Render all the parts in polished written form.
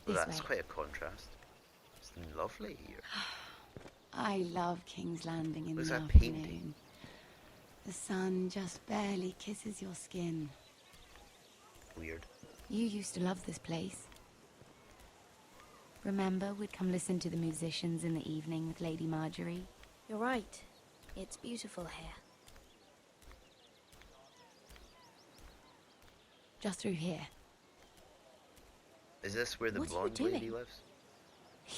Well, This that's way. quite a contrast. It's lovely here. I love King's Landing in What's the that afternoon. painting? The sun just barely kisses your skin. Weird. You used to love this place. Remember, we'd come listen to the musicians in the evening with Lady Marjorie? You're right. It's beautiful here. Just through here. Is this where the What are you blonde lady doing? lives?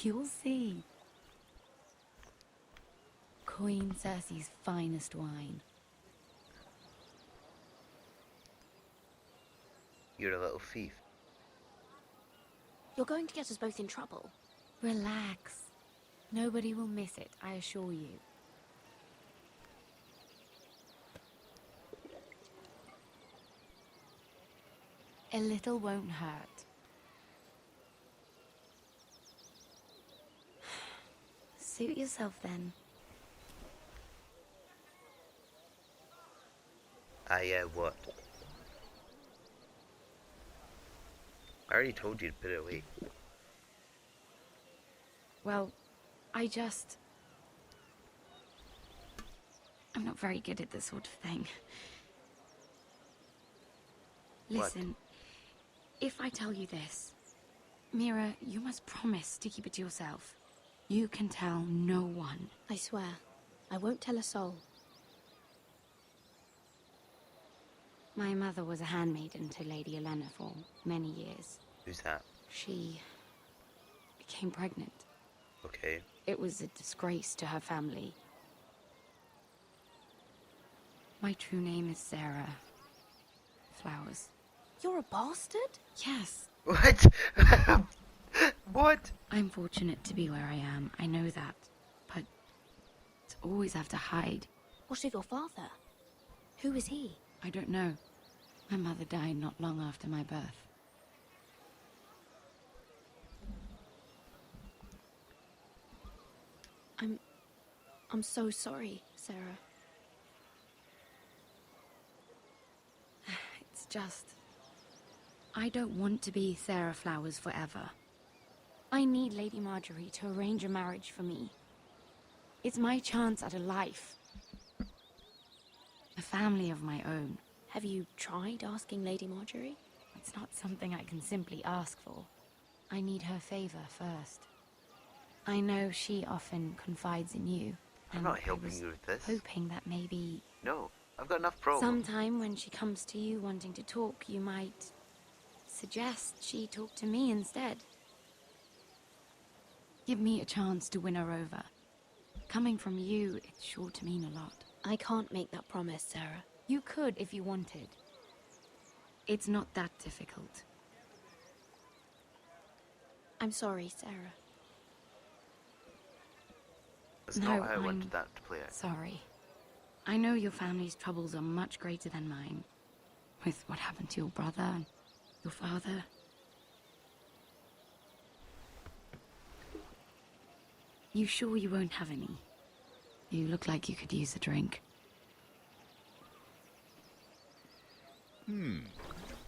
You'll see. Queen Cersei's finest wine. You're a little thief. You're going to get us both in trouble. Relax. Nobody will miss it, I assure you. A little won't hurt. Suit yourself then. What? I already told you to put it away. Well, I'm not very good at this sort of thing. Listen, if I tell you this, Mira, you must promise to keep it to yourself. You can tell no one. I swear, I won't tell a soul. My mother was a handmaiden to Lady Olenna for many years. Who's that? She became pregnant. Okay. It was a disgrace to her family. My true name is Sarah Flowers. You're a bastard? Yes. What? What? I'm fortunate to be where I am, I know that. But to always have to hide, What of your father? Who is he? I don't know. My mother died not long after my birth. I'm so sorry, Sarah. It's just... I don't want to be Sarah Flowers forever. I need Lady Marjorie to arrange a marriage for me. It's my chance at a life. A family of my own. Have you tried asking Lady Marjorie? It's not something I can simply ask for. I need her favor first. I know she often confides in you. I'm and not I helping was you with this. hoping that maybe No, I've got enough problems. sometime when she comes to you wanting to talk, you might suggest she talk to me instead. Give me a chance to win her over. Coming from you, it's sure to mean a lot. I can't make that promise, Sarah. You could if you wanted. It's not that difficult. I'm sorry, Sarah. That's No, not how I I'm wanted that to play out. sorry. I know your family's troubles are much greater than mine. With what happened to your brother and your father. You sure you won't have any? You look like you could use a drink.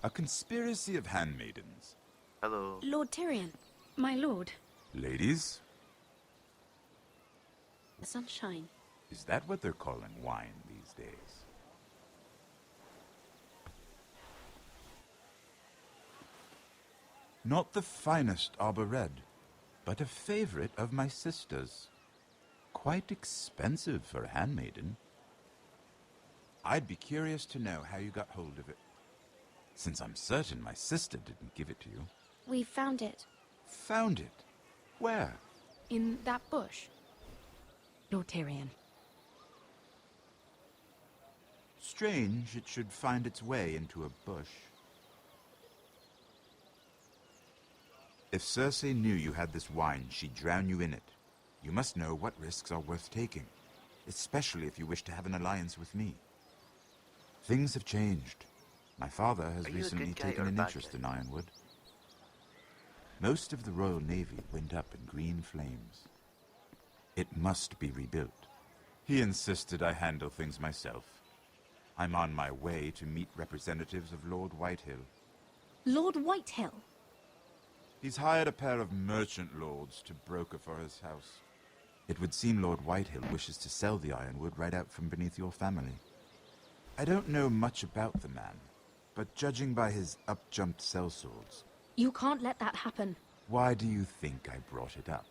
A conspiracy of handmaidens. Hello. Lord Tyrion, My lord. Ladies, the sunshine. is that what they're calling wine these days? Not the finest arbor red, but a favorite of my sister's. Quite expensive for a handmaiden. I'd be curious to know how you got hold of it, since I'm certain my sister didn't give it to you. We found it. Found it? Where? In that bush. Lord Tyrion. Strange it should find its way into a bush. If Cersei knew you had this wine, she'd drown you in it. You must know what risks are worth taking, especially if you wish to have an alliance with me. Things have changed. My father has Are you a recently good guy taken or a an bad interest guy? in Ironwood. Most of the Royal Navy went up in green flames. It must be rebuilt. He insisted I handle things myself. I'm on my way to meet representatives of Lord Whitehill. Lord Whitehill? He's hired a pair of merchant lords to broker for his house. It would seem Lord Whitehill wishes to sell the ironwood right out from beneath your family. I don't know much about the man, but judging by his up-jumped sellswords... You can't let that happen. Why do you think I brought it up?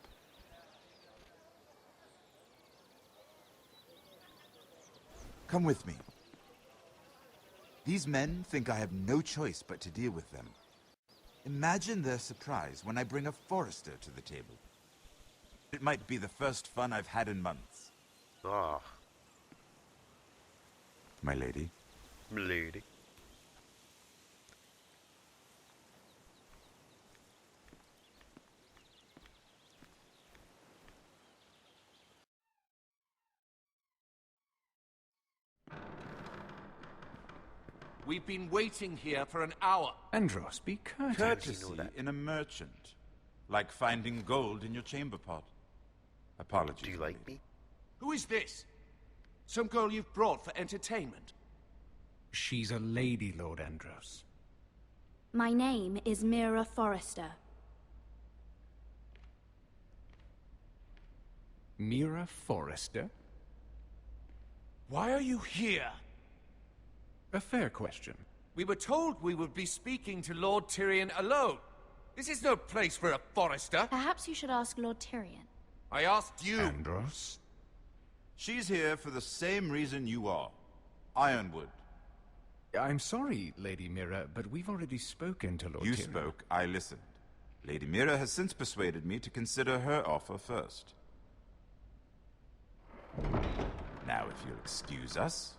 Come with me. These men think I have no choice but to deal with them. Imagine their surprise when I bring a forester to the table. It might be the first fun I've had in months. Ah, My lady. milady. We've been waiting here for an hour. Andros, be courteous. Courtesy that? in a merchant. Like finding gold in your chamber pot. Apologies. Do you my like lady. me? Who is this? Some girl you've brought for entertainment? She's a lady, Lord Andros. My name is Mira Forrester. Mira Forrester? Why are you here? A fair question. We were told we would be speaking to Lord Tyrion alone. This is no place for a Forrester. Perhaps you should ask Lord Tyrion. I asked you. Andros? She's here for the same reason you are. Ironwood. I'm sorry, Lady Mira, but we've already spoken to Lord You Tyrion. spoke, I listened. Lady Mira has since persuaded me to consider her offer first. Now, if you'll excuse us...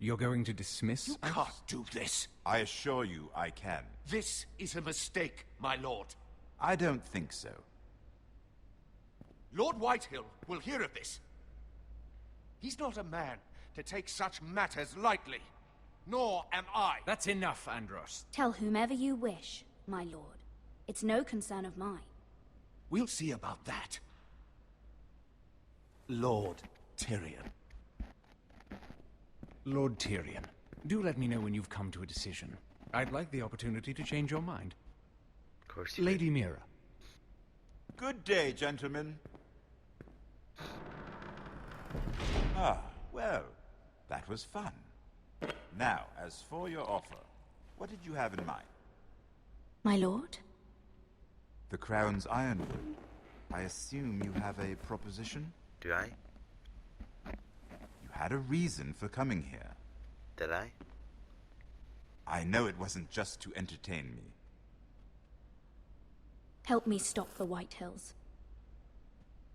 You're going to dismiss You us? can't do this. I assure you I can. This is a mistake, my lord. I don't think so. Lord Whitehill will hear of this. He's not a man to take such matters lightly. Nor am I. That's enough, Andros. Tell whomever you wish, my lord. It's no concern of mine. We'll see about that. Lord Tyrion. Lord Tyrion, do let me know when you've come to a decision. I'd like the opportunity to change your mind. Of course you Lady Mira. Good day, gentlemen. Ah, well, that was fun. Now, as for your offer, what did you have in mind? My lord? The Crown's ironwood. I assume you have a proposition? did. Do I? You had a reason for coming here. Did I? I know it wasn't just to entertain me. Help me stop the Whitehills.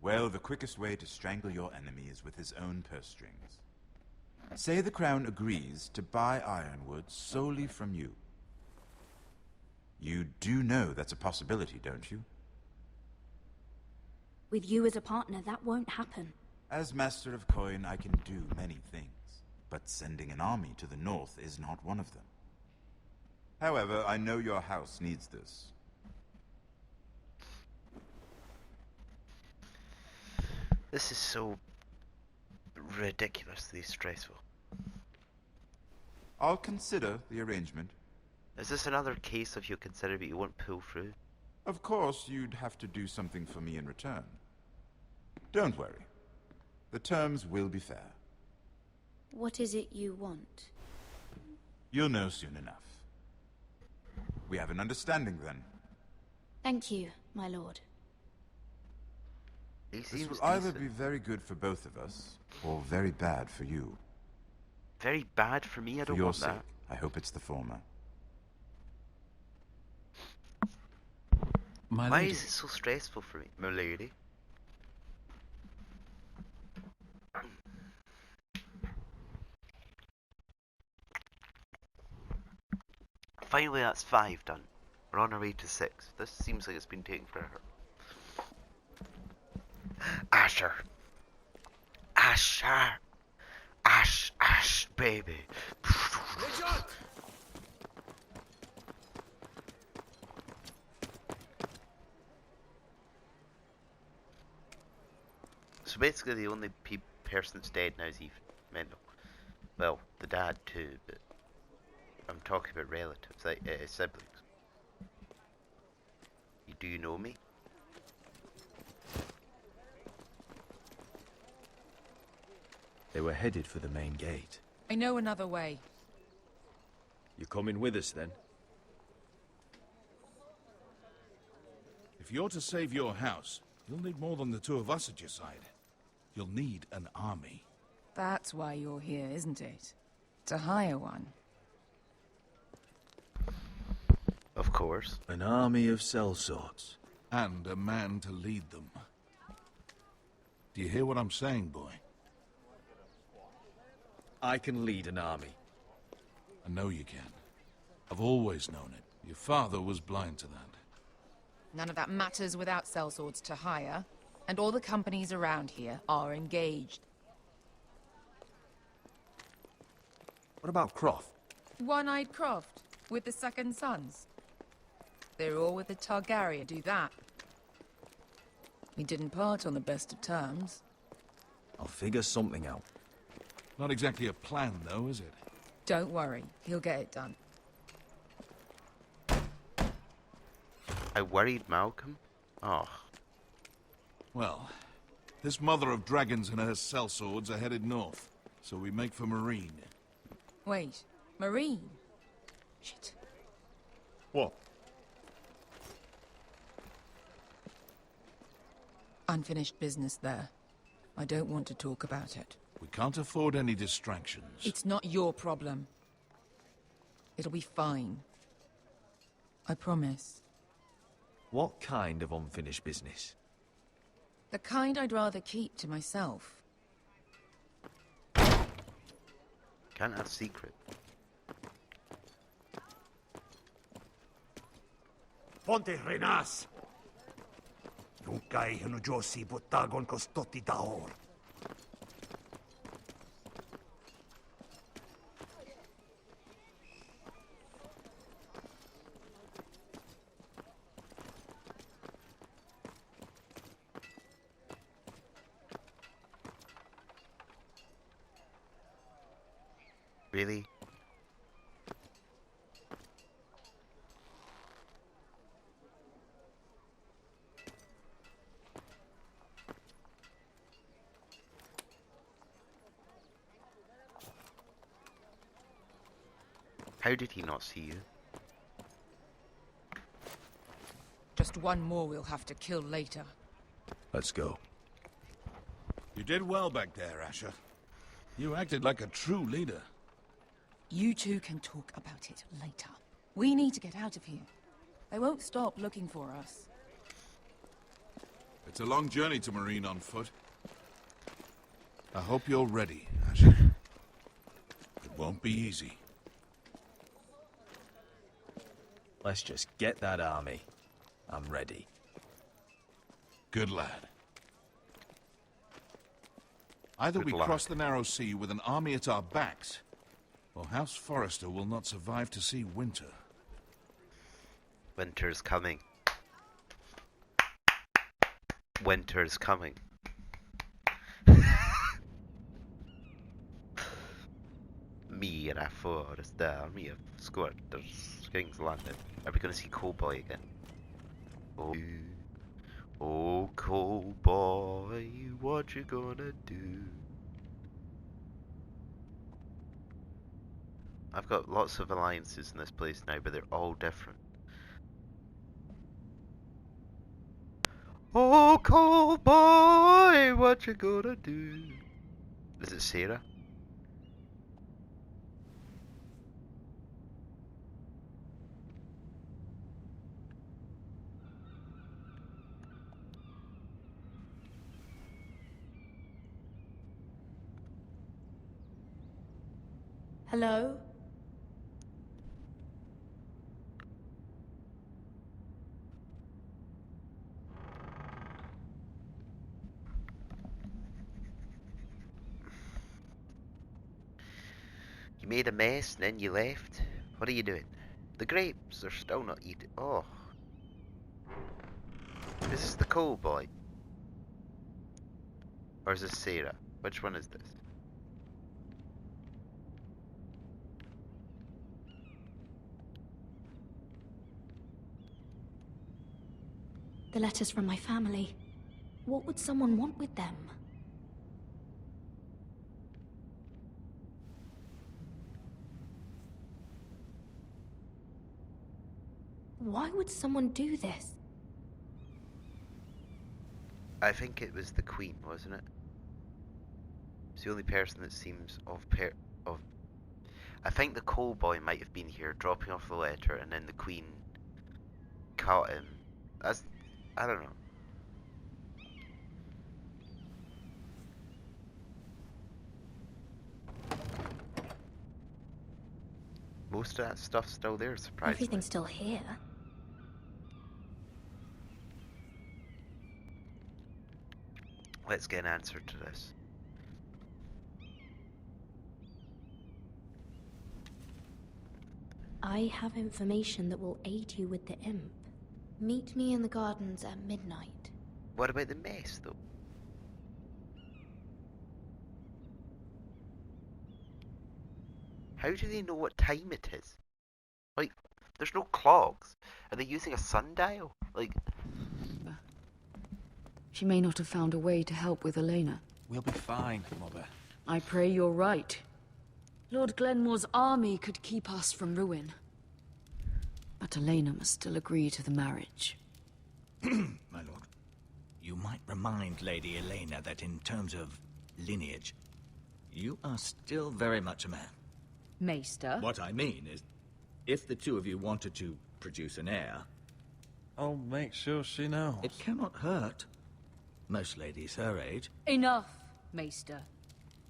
Well, the quickest way to strangle your enemy is with his own purse strings. Say the Crown agrees to buy ironwood solely from you. You do know that's a possibility, don't you? With you as a partner, that won't happen. As Master of Coin, I can do many things, but sending an army to the north is not one of them. However, I know your house needs this. This is so ridiculously stressful. I'll consider the arrangement. Is this another case of you consider but you won't pull through? Of course, you'd have to do something for me in return. Don't worry. The terms will be fair. What is it you want? You'll know soon enough. We have an understanding then. Thank you, my lord. He This seems will either decent. be very good for both of us, or very bad for you. Very bad for me, I For don't your want sake, that. I hope it's the former. My Why lady. is it so stressful for me, my lady? Finally, that's 5 done. We're on our way to 6. This seems like it's been taking forever. Asher. Asher. Ash, baby. Richard! So basically, the only person that's dead now is Eve. Mendel. Well, the dad too, but I'm talking about relatives, like siblings. Do you know me? They were headed for the main gate. I know another way. You coming with us, then? If you're to save your house, you'll need more than the two of us at your side. You'll need an army. That's why you're here, isn't it? To hire one. Of course. An army of sellswords. And a man to lead them. Do you hear what I'm saying, boy? I can lead an army. I know you can. I've always known it. Your father was blind to that. None of that matters without sellswords to hire, and all the companies around here are engaged. What about Croft? One-Eyed Croft, with the Second Sons. They're all with the Targaryen, do that. We didn't part on the best of terms. I'll figure something out. Not exactly a plan, though, is it? Don't worry, he'll get it done. I worried Malcolm? Oh. Well, this mother of dragons and her sellswords are headed north, so we make for Marine. Wait, Marine? Shit. What? Unfinished business there. I don't want to talk about it. We can't afford any distractions. It's not your problem. It'll be fine. I promise. What kind of unfinished business? The kind I'd rather keep to myself. Can't have secret. Ponte renas! Nunca ihnu Josi buttagon kostotti taor. Really? How did he not see you? Just one more we'll have to kill later. Let's go. You did well back there, Asher. You acted like a true leader. You two can talk about it later. We need to get out of here. They won't stop looking for us. It's a long journey to Marine on foot. I hope you're ready, Asher. It won't be easy. Let's just get that army. I'm ready. Good lad. Either we Good luck. cross the narrow sea with an army at our backs, or House Forrester will not survive to see winter. Winter's coming. Winter's coming. Me and a forest army of squatters, King's Landing. Are we going to see Cowboy again? Oh, oh, Cowboy, what you gonna do? I've got lots of alliances in this place now, but they're all different. Oh, Cowboy, what you gonna do? Is it Sarah? Hello? You made a mess and then you left? What are you doing? The grapes are still not eaten. Oh. Is this the Cowboy? Or is this Sarah? Which one is this? the letters from my family. What would someone want with them? Why would someone do this? I think it was the Queen, wasn't it? It's the only person that seems of. I think the coal boy might have been here dropping off the letter, and then the Queen caught him. I don't know. Most of that stuff's still there, surprisingly. Everything's still here. Let's get an answer to this. I have information that will aid you with the imp. Meet me in the gardens at midnight. What about the mess, though? How do they know what time it is? Like, there's no clocks. Are they using a sundial? Like... She may not have found a way to help with Elena. We'll be fine, Mother. I pray you're right. Lord Glenmore's army could keep us from ruin. But Elena must still agree to the marriage. My lord, you might remind Lady Elena that in terms of lineage, you are still very much a man. Maester? What I mean is, if the two of you wanted to produce an heir... I'll make sure she knows. It cannot hurt. Most ladies her age. Enough, Maester.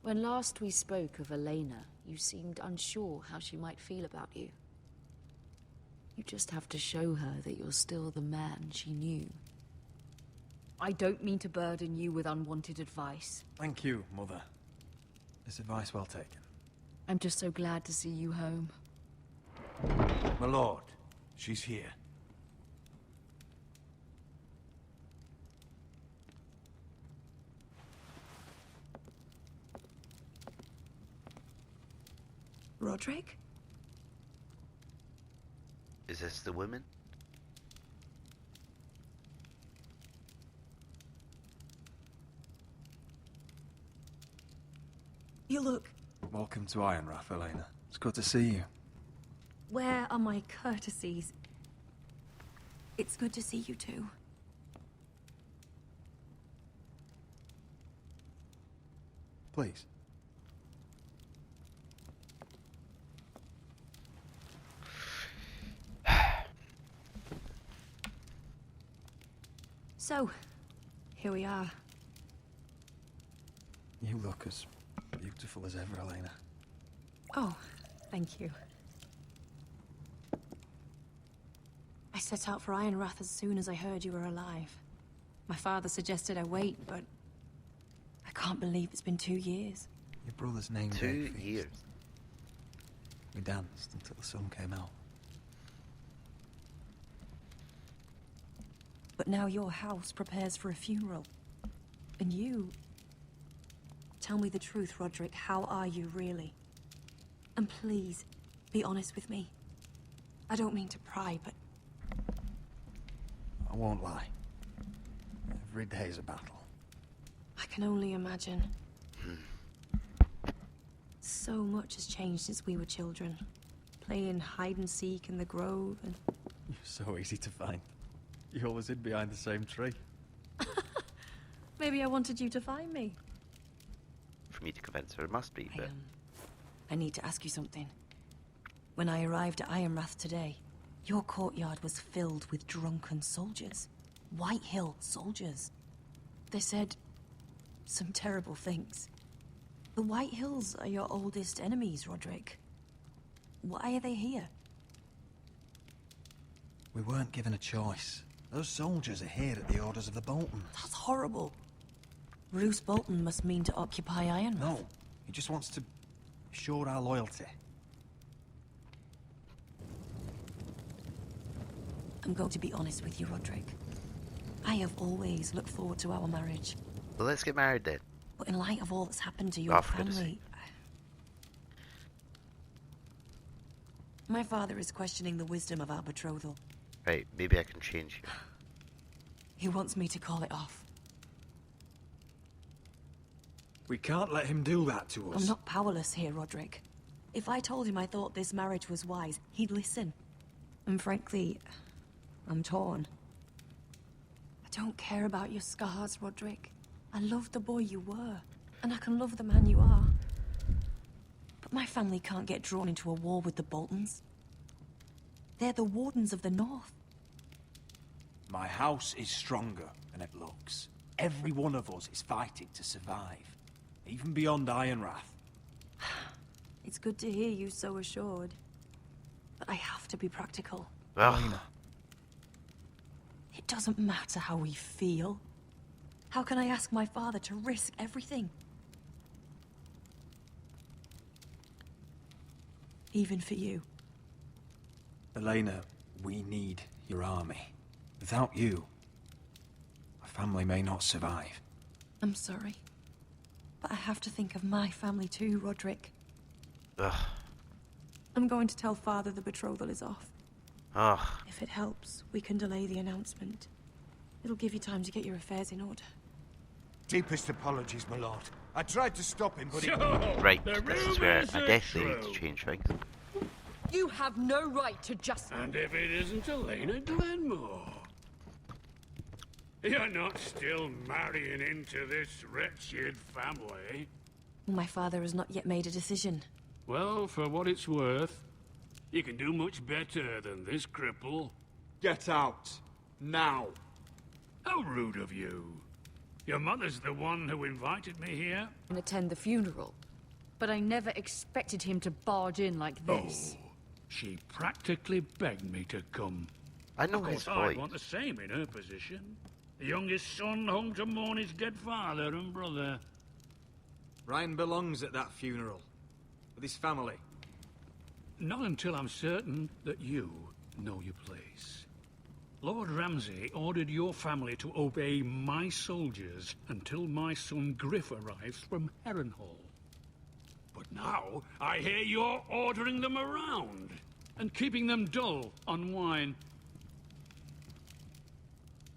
When last we spoke of Elena, you seemed unsure how she might feel about you. You just have to show her that you're still the man she knew. I don't mean to burden you with unwanted advice. Thank you, Mother. This advice well taken. I'm just so glad to see you home. My lord, she's here. Rodrik? Is this the woman? You look... Welcome to Ironrath, Elena. It's good to see you. Where are my courtesies? It's good to see you too. Please. So, here we are. You look as beautiful as ever, Elena. Oh, thank you. I set out for Ironrath as soon as I heard you were alive. My father suggested I wait, but I can't believe it's been 2 years. Your brother's name 2 years. We danced until the sun came out. But now your house prepares for a funeral. And you... Tell me the truth, Rodrik. How are you, really? And please, be honest with me. I don't mean to pry, but... I won't lie. Every day's a battle. I can only imagine. So much has changed since we were children. Playing hide and seek in the grove and... You're so easy to find. You always hid behind the same tree. Maybe I wanted you to find me. For me to convince her, it must be, but... I need to ask you something. When I arrived at Ironrath today, your courtyard was filled with drunken soldiers. White Hill soldiers. They said some terrible things. The White Hills are your oldest enemies, Rodrik. Why are they here? We weren't given a choice. Those soldiers are here at the orders of the Boltons. That's horrible. Roose Bolton must mean to occupy Ironrath. No, he just wants to assure our loyalty. I'm going to be honest with you, Rodrik. I have always looked forward to our marriage. Well, let's get married then. But in light of all that's happened to your for goodness family... My father is questioning the wisdom of our betrothal. Right, maybe I can change you. He wants me to call it off. We can't let him do that to us. I'm not powerless here, Rodrik. If I told him I thought this marriage was wise, he'd listen. And frankly, I'm torn. I don't care about your scars, Rodrik. I loved the boy you were, and I can love the man you are. But my family can't get drawn into a war with the Boltons. They're the Wardens of the North. My house is stronger than it looks. Every one of us is fighting to survive, even beyond Ironrath. It's good to hear you so assured. But I have to be practical. Ugh. It doesn't matter how we feel. How can I ask my father to risk everything? Even for you. Elena, we need your army. Without you, my family may not survive. I'm sorry. But I have to think of my family too, Rodrik. Ugh. I'm going to tell Father the betrothal is off. Ugh. If it helps, we can delay the announcement. It'll give you time to get your affairs in order. Deepest apologies, my lord. I tried to stop him, but he... Right, this is where I definitely need to change things. You have no right to just... And if it isn't Elena Glenmore? You're not still marrying into this wretched family? My father has not yet made a decision. Well, for what it's worth, you can do much better than this cripple. Get out. Now. How rude of you. Your mother's the one who invited me here. And attend the funeral. But I never expected him to barge in like this. Oh, she practically begged me to come. I know his I'd voice. want the same in her position. The youngest son home to mourn his dead father and brother. Ryan belongs at that funeral. With his family. Not until I'm certain that you know your place. Lord Ramsay ordered your family to obey my soldiers until my son Griff arrives from Harrenhal. But now, I hear you're ordering them around and keeping them dull on wine.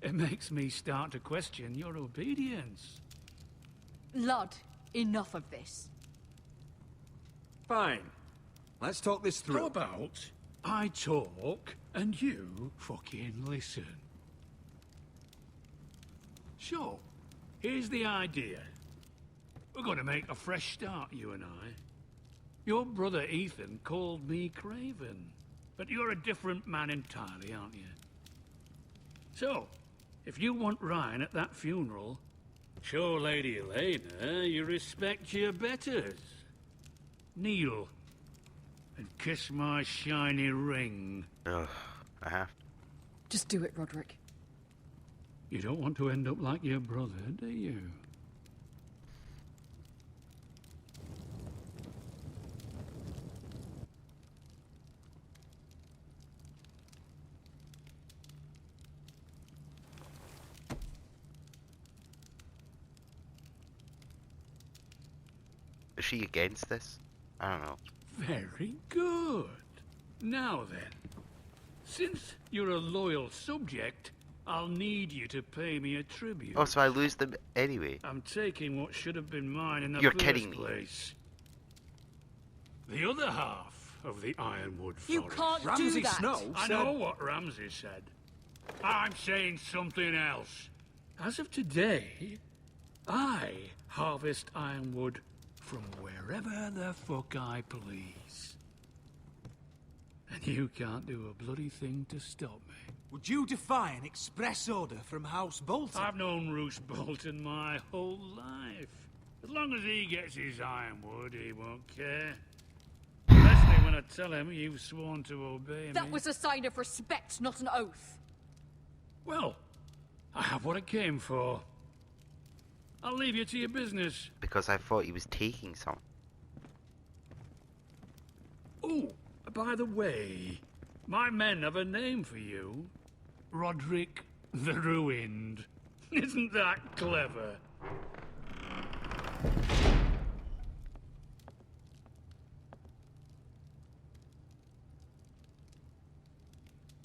It makes me start to question your obedience. Lud, enough of this. Fine. Let's talk this through. How about I talk and you fucking listen? So, here's the idea. We're going to make a fresh start, you and I. Your brother Ethan called me Craven, but you're a different man entirely, aren't you? So, if you want Ryan at that funeral, show Lady Elena you respect your betters. Kneel and kiss my shiny ring. Ugh, I have to. Just do it, Rodrik. You don't want to end up like your brother, do you? Is she against this? I don't know. Very good. Now then, since you're a loyal subject, I'll need you to pay me a tribute. Oh, so I lose them anyway. I'm taking what should have been mine in the You're first kidding me. place. The other half of the Ironwood Forest. You can't do Ramsay that. Snow I said... know what Ramsay said. I'm saying something else. As of today, I harvest ironwood from wherever the fuck I please. And you can't do a bloody thing to stop me. Would you defy an express order from House Bolton? I've known Roose Bolton my whole life. As long as he gets his ironwood, he won't care. Especially when I tell him you've sworn to obey me. That was a sign of respect, not an oath. Well, I have what I came for. I'll leave you to your business. Because I thought he was taking some. Oh, by the way, my men have a name for you. Rodrik the Ruined. Isn't that clever?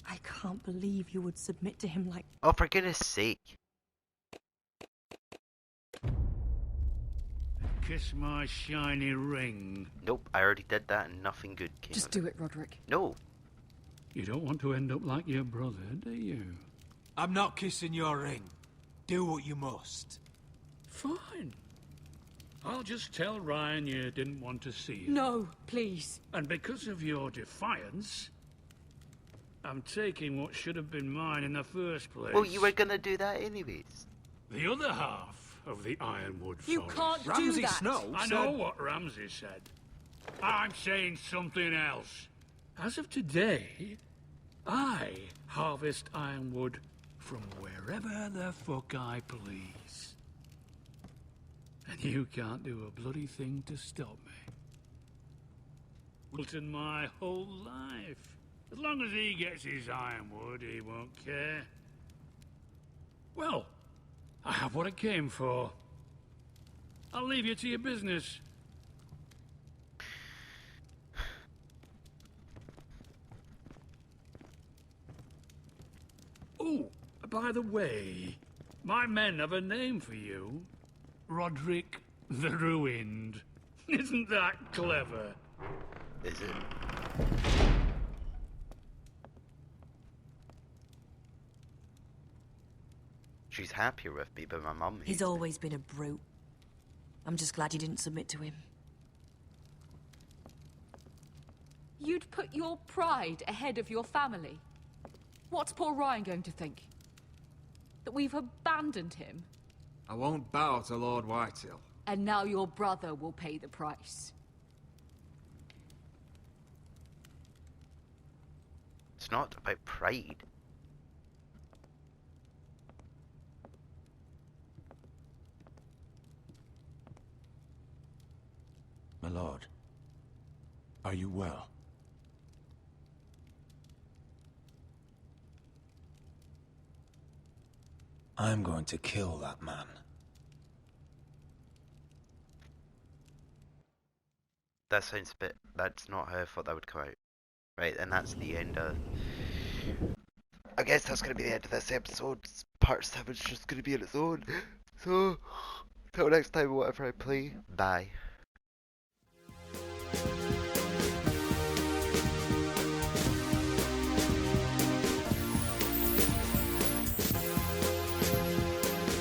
I can't believe you would submit to him like... Oh, for goodness sake. Kiss my shiny ring. Nope, I already did that and nothing good came Just of do it, Rodrik. No. You don't want to end up like your brother, do you? I'm not kissing your ring. Do what you must. Fine. I'll just tell Ryan you didn't want to see him. No, please. And because of your defiance, I'm taking what should have been mine in the first place. Well, you were gonna do that anyways. The other half of the Ironwood You Forest. can't Ramsay do that. Snow I said... know what Ramsay said. I'm saying something else. As of today, I harvest ironwood from wherever the fuck I please. And you can't do a bloody thing to stop me. Wilton my whole life. As long as he gets his ironwood, he won't care. Well, I have what I came for. I'll leave you to your business. Oh, by the way, my men have a name for you. Rodrik the Ruined. Isn't that clever? Is it? She's happier with me, but my mum hates He's me. always been a brute. I'm just glad you didn't submit to him. You'd put your pride ahead of your family. What's poor Ryan going to think? That we've abandoned him? I won't bow to Lord Whitehill. And now your brother will pay the price. It's not about pride. My lord, are you well? I'm going to kill that man. That sounds a bit... That's not how I thought that would come out. Right, and that's the end of... I guess that's going to be the end of this episode. Part 7's just going to be on its own. So, till next time, whatever I play, bye.